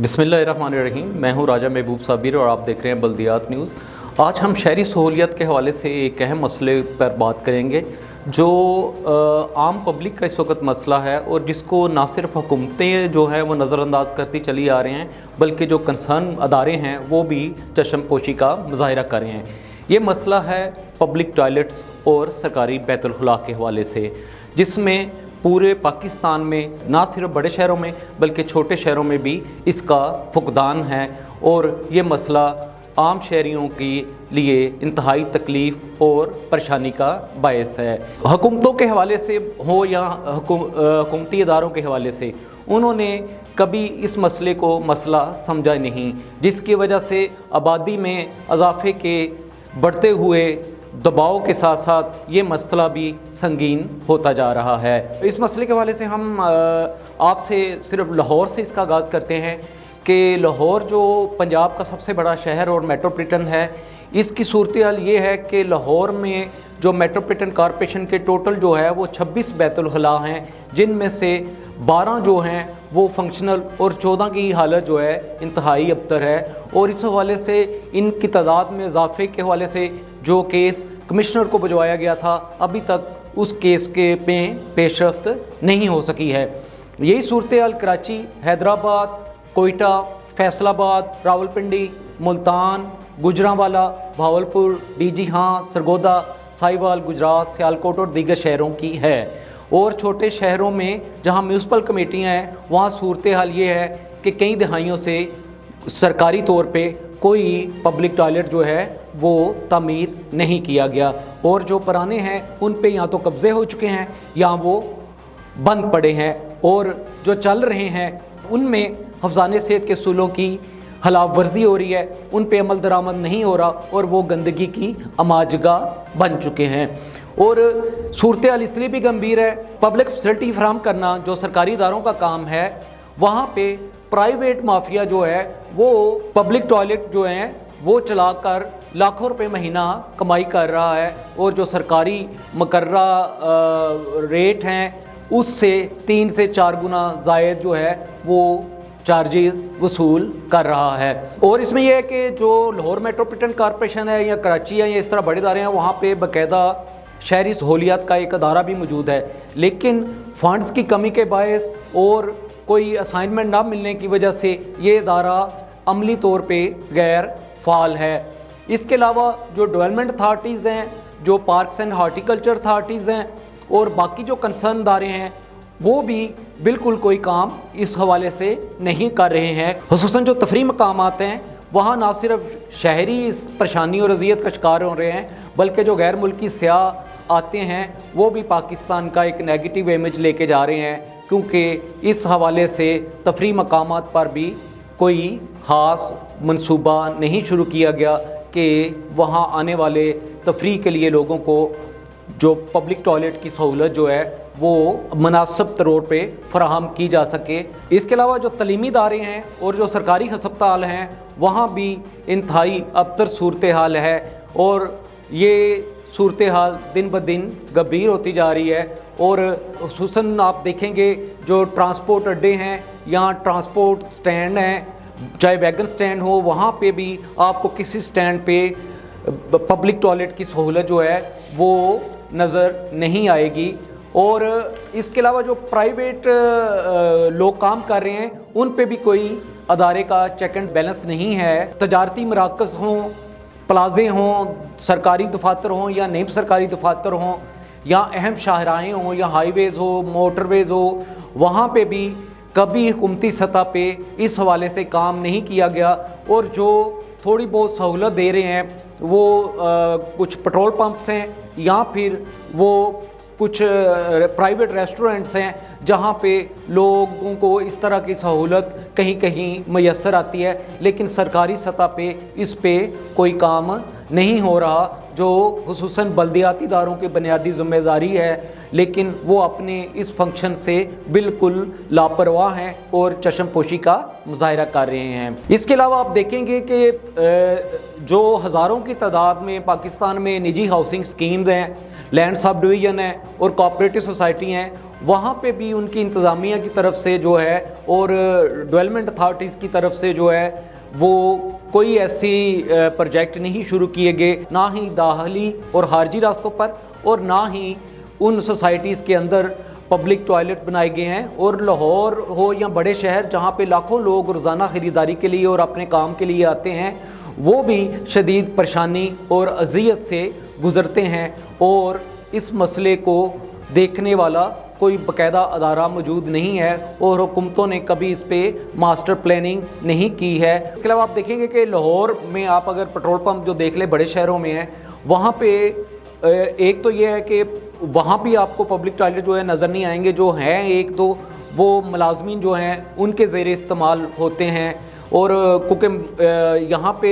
बिस्मिल्लाहिर्रहमानिर्रहीम। मैं हूं राजा महबूब साबिर और आप देख रहे हैं बल्दियात न्यूज़। आज हम शहरी सहूलियत के हवाले से एक अहम मसले पर बात करेंगे जो आम पब्लिक का इस वक्त मसला है और जिसको ना सिर्फ हुकूमतें जो हैं वो नज़रअंदाज करती चली आ रही हैं, बल्कि जो कंसर्न अदारे हैं वो भी चश्म पोशी का मुजाहिरा कर रहे हैं। ये मसला है पब्लिक टॉयलेट्स और सरकारी बैतुल खुला के हवाले से, जिसमें पूरे पाकिस्तान में ना सिर्फ बड़े शहरों में बल्कि छोटे शहरों में भी इसका फुकदान है और ये मसला आम शहरियों के लिए इंतहाई तकलीफ़ और परेशानी का बायस है। हुकूमतों के हवाले से हो या हुकूमती इदारों के हवाले से, उन्होंने कभी इस मसले को मसला समझा नहीं, जिसकी वजह से आबादी में इजाफे के बढ़ते हुए दबाव के साथ साथ ये मसला भी संगीन होता जा रहा है। इस मसले के हवाले से हम आपसे सिर्फ लाहौर से इसका आगाज़ करते हैं कि लाहौर जो पंजाब का सबसे बड़ा शहर और मेट्रोपॉलिटन है, इसकी सूरत हाल ये है कि लाहौर में जो मेट्रोपॉलिटन कॉरपोरेशन के टोटल जो है वो 26 बैतुल खुला हैं, जिनमें से 12 जो हैं वो फंक्शनल और 14 की हालत जो है इंतहाई अबतर है। और इस हवाले से इनकी तादाद में इजाफे के हवाले से जो केस कमिश्नर को भिजवाया गया था, अभी तक उस केस के पेशरफ्त नहीं हो सकी है। यही सूरत हाल कराची, हैदराबाद, कोयटा, फैसलाबाद, रावलपिंडी, मुल्तान, गुजरांवाला, भावलपुर, डीजी हाँ, सरगोदा, साहिवाल, गुजरात, सियालकोट और दीगर शहरों की है। और छोटे शहरों में जहां म्यूनसिपल कमेटियां हैं, वहां सूरत हाल ये है कि कई दहाइयों से सरकारी तौर पे कोई पब्लिक टॉयलेट जो है वो तामीर नहीं किया गया, और जो पुराने हैं उन पे या तो कब्ज़े हो चुके हैं या वो बंद पड़े हैं, और जो चल रहे हैं उनमें हफ्ज़ान सेहत के असूलों की खिलाफ वर्जी हो रही है, उन पे अमल दरामद नहीं हो रहा और वो गंदगी की अमाजगाह बन चुके हैं। और सूरत हाल इसलिए भी गंभीर है, पब्लिक फैसिलिटी फराहम करना जो सरकारी इदारों का काम है, वहाँ पे प्राइवेट माफिया जो है वो पब्लिक टॉयलेट जो हैं वो चलाकर लाखों रुपए महीना कमाई कर रहा है, और जो सरकारी मुकर्रा रेट हैं उससे 3 से 4 गुना ज़ायद जो है वो चार्जेस वसूल कर रहा है। और इसमें यह है कि जो लाहौर मेट्रोपॉलिटन कॉरपोरेशन है या कराची है या इस तरह बड़े इदारे हैं, वहाँ पे बाकायदा शहरी सहूलियात का एक अदारा भी मौजूद है, लेकिन फ़ंड्स की कमी के बायस और कोई असाइनमेंट ना मिलने की वजह से ये इदारा अमली तौर पे गैर फ़ाल है। इसके अलावा जो डेवलपमेंट अथॉरिटीज़ हैं, जो पार्क्स एंड हॉर्टिकल्चर अथॉरिटीज़ हैं और बाकी जो कंसर्न इदारे हैं, वो भी बिल्कुल कोई काम इस हवाले से नहीं कर रहे हैं। खुसूसन जो तफरी मकामात हैं, वहाँ ना सिर्फ शहरी इस परेशानी और अजियत का शिकार हो रहे हैं, बल्कि जो गैर मुल्की सियाह आते हैं वो भी पाकिस्तान का एक नेगेटिव इमेज लेके जा रहे हैं, क्योंकि इस हवाले से तफरी मकामात पर भी कोई ख़ास मंसूबा नहीं शुरू किया गया कि वहाँ आने वाले तफरी के लिए लोगों को जो पब्लिक टॉयलेट की सहूलत जो है वो मुनासिब तौर पे फराहम की जा सके। इसके अलावा जो तलीमी इदारे हैं और जो सरकारी हस्पताल हैं, वहाँ भी इंतहाई अबतर सूरत हाल है, और ये सूरत हाल दिन ब दिन गंभीर होती जा रही है। और खुसूसन आप देखेंगे जो ट्रांसपोर्ट अड्डे हैं या ट्रांसपोर्ट स्टैंड हैं, चाहे वैगन स्टैंड हो, वहाँ पे भी आपको किसी स्टैंड पे पब्लिक टॉयलेट की सहूलत जो है वो नज़र नहीं आएगी। और इसके अलावा जो प्राइवेट लोग काम कर रहे हैं, उन पे भी कोई अदारे का चेक एंड बैलेंस नहीं है। तजारती मराकज़ हों, प्लाजे हों, सरकारी दफातर हों या नहीं सरकारी दफातर हों, या अहम शाहराहें हों या हाईवेज़ हो, मोटरवेज़ हो, वहाँ पे भी कभी हुकूमती सतह पे इस हवाले से काम नहीं किया गया। और जो थोड़ी बहुत सहूलत दे रहे हैं वो कुछ पेट्रोल पंप्स हैं या फिर वो कुछ प्राइवेट रेस्टोरेंट्स हैं, जहाँ पे लोगों को इस तरह की सहूलत कहीं कहीं मैसर आती है, लेकिन सरकारी सतह पे इस पे कोई काम नहीं हो रहा, जो खुसूसन बल्दियाती इदारों की बुनियादी ज़िम्मेदारी है, लेकिन वो अपने इस फंक्शन से बिल्कुल लापरवाह हैं और चश्मपोशी का मुजाहिरा कर रहे हैं। इसके अलावा आप देखेंगे कि जो हज़ारों की तादाद में पाकिस्तान में निजी हाउसिंग स्कीम्स हैं, लैंड सब डिवीज़न है और कोऑपरेटिव सोसाइटी हैं, وہاں پہ بھی ان کی انتظامیہ کی طرف سے جو ہے اور ڈیولپمنٹ اتھارٹیز کی طرف سے جو ہے وہ کوئی ایسی پروجیکٹ نہیں شروع کیے گئے، نہ ہی داخلی اور خارجی راستوں پر، اور نہ ہی ان سوسائٹیز کے اندر پبلک ٹوائلٹ بنائے گئے ہیں۔ اور لاہور ہو یا بڑے شہر جہاں پہ لاکھوں لوگ روزانہ خریداری کے لیے اور اپنے کام کے لیے آتے ہیں، وہ بھی شدید پریشانی اور اذیت سے گزرتے ہیں، اور اس مسئلے کو دیکھنے والا کوئی باقاعدہ ادارہ موجود نہیں ہے، اور حکومتوں نے کبھی اس پہ ماسٹر پلاننگ نہیں کی ہے۔ اس کے علاوہ آپ دیکھیں گے کہ لاہور میں آپ اگر پیٹرول پمپ جو دیکھ لیں بڑے شہروں میں ہیں، وہاں پہ ایک تو یہ ہے کہ وہاں بھی آپ کو پبلک ٹوائلٹ جو ہے نظر نہیں آئیں گے، جو ہیں ایک دو وہ ملازمین جو ہیں ان کے زیر استعمال ہوتے ہیں، اور کیونکہ یہاں پہ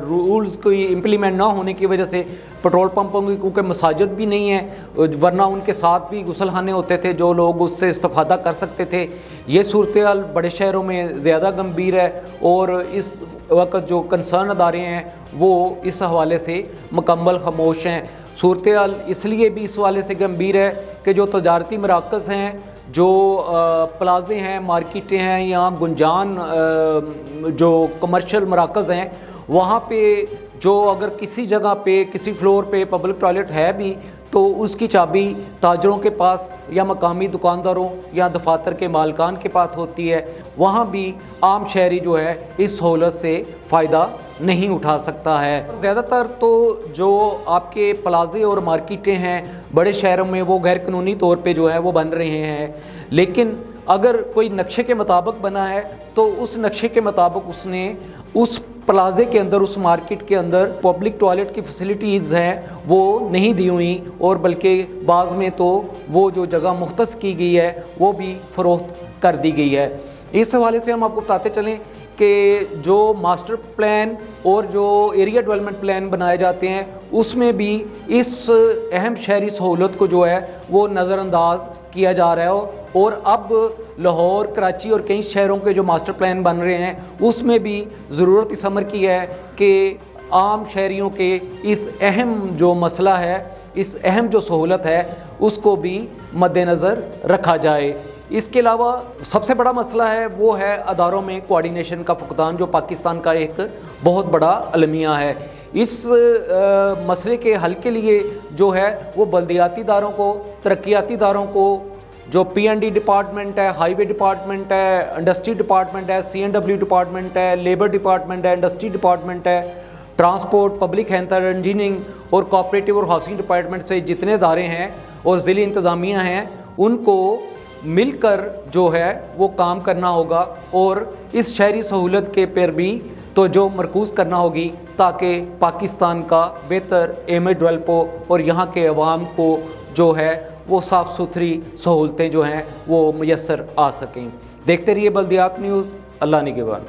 رولز کوئی امپلیمنٹ نہ ہونے کی وجہ سے پیٹرول پمپوں کی کیونکہ مساجد بھی نہیں ہے، ورنہ ان کے ساتھ بھی غسل خانے ہوتے تھے جو لوگ اس سے استفادہ کر سکتے تھے۔ یہ صورتحال بڑے شہروں میں زیادہ گمبھیر ہے، اور اس وقت جو کنسرن ادارے ہیں وہ اس حوالے سے مکمل خاموش ہیں۔ صورتحال اس لیے بھی اس حوالے سے گمبھیر ہے کہ جو تجارتی مراکز ہیں، جو پلازے ہیں، مارکیٹیں ہیں، یا گنجان جو کمرشل مراکز ہیں، وہاں پہ جو اگر کسی جگہ پہ کسی فلور پہ پبلک ٹوائلٹ ہے بھی تو اس کی چابی تاجروں کے پاس یا مقامی دکانداروں یا دفاتر کے مالکان کے پاس ہوتی ہے، وہاں بھی عام شہری جو ہے اس سہولت سے فائدہ نہیں اٹھا سکتا ہے۔ زیادہ تر تو جو آپ کے پلازے اور مارکیٹیں ہیں بڑے شہروں میں وہ غیر قانونی طور پہ جو ہے وہ بن رہے ہیں، لیکن اگر کوئی نقشے کے مطابق بنا ہے تو اس نقشے کے مطابق اس نے اس پلازے کے اندر، اس مارکیٹ کے اندر پبلک ٹوائلٹ کی فیسلٹیز ہیں وہ نہیں دی ہوئی، اور بلکہ بعض میں تو وہ جو جگہ مختص کی گئی ہے وہ بھی فروخت کر دی گئی ہے۔ اس حوالے سے ہم آپ کو بتاتے چلیں کہ جو ماسٹر پلان اور جو ایریا ڈیولپمنٹ پلان بنائے جاتے ہیں اس میں بھی اس اہم شہری سہولت کو جو ہے وہ نظر انداز کیا جا رہا ہے، اور اب لاہور، کراچی اور کئی شہروں کے جو ماسٹر پلان بن رہے ہیں اس میں بھی ضرورت اس امر کی ہے کہ عام شہریوں کے اس اہم جو مسئلہ ہے، اس اہم جو سہولت ہے اس کو بھی مد نظر رکھا جائے۔ اس کے علاوہ سب سے بڑا مسئلہ ہے وہ ہے اداروں میں کوآرڈینیشن کا فقدان، جو پاکستان کا ایک بہت بڑا المیہ ہے۔ اس مسئلے کے حل کے لیے جو ہے وہ بلدیاتی اداروں کو، ترقیاتی اداروں کو، جو پی این ڈی ڈپارٹمنٹ ہے، ہائی وے ڈپارٹمنٹ ہے، انڈسٹری ڈپارٹمنٹ ہے، سی این ڈبلیو ڈپارٹمنٹ ہے، لیبر ڈپارٹمنٹ ہے، انڈسٹری ڈپارٹمنٹ ہے، ٹرانسپورٹ، پبلک ہیلتھ اور انجینئرنگ اور کوآپریٹو اور ہاؤسنگ ڈپارٹمنٹ سے جتنے ادارے ہیں اور ضلعی انتظامیہ ہیں ان کو مل کر جو ہے وہ کام کرنا ہوگا، اور اس شہری سہولت کے پر بھی توجہ مرکوز کرنا ہوگی تاکہ پاکستان کا بہتر امیج ڈیولپ ہو اور یہاں کے عوام کو جو ہے وہ صاف ستھری سہولتیں جو ہیں وہ میسر آ سکیں۔ دیکھتے رہیے بلدیات نیوز۔ اللہ نگہبان۔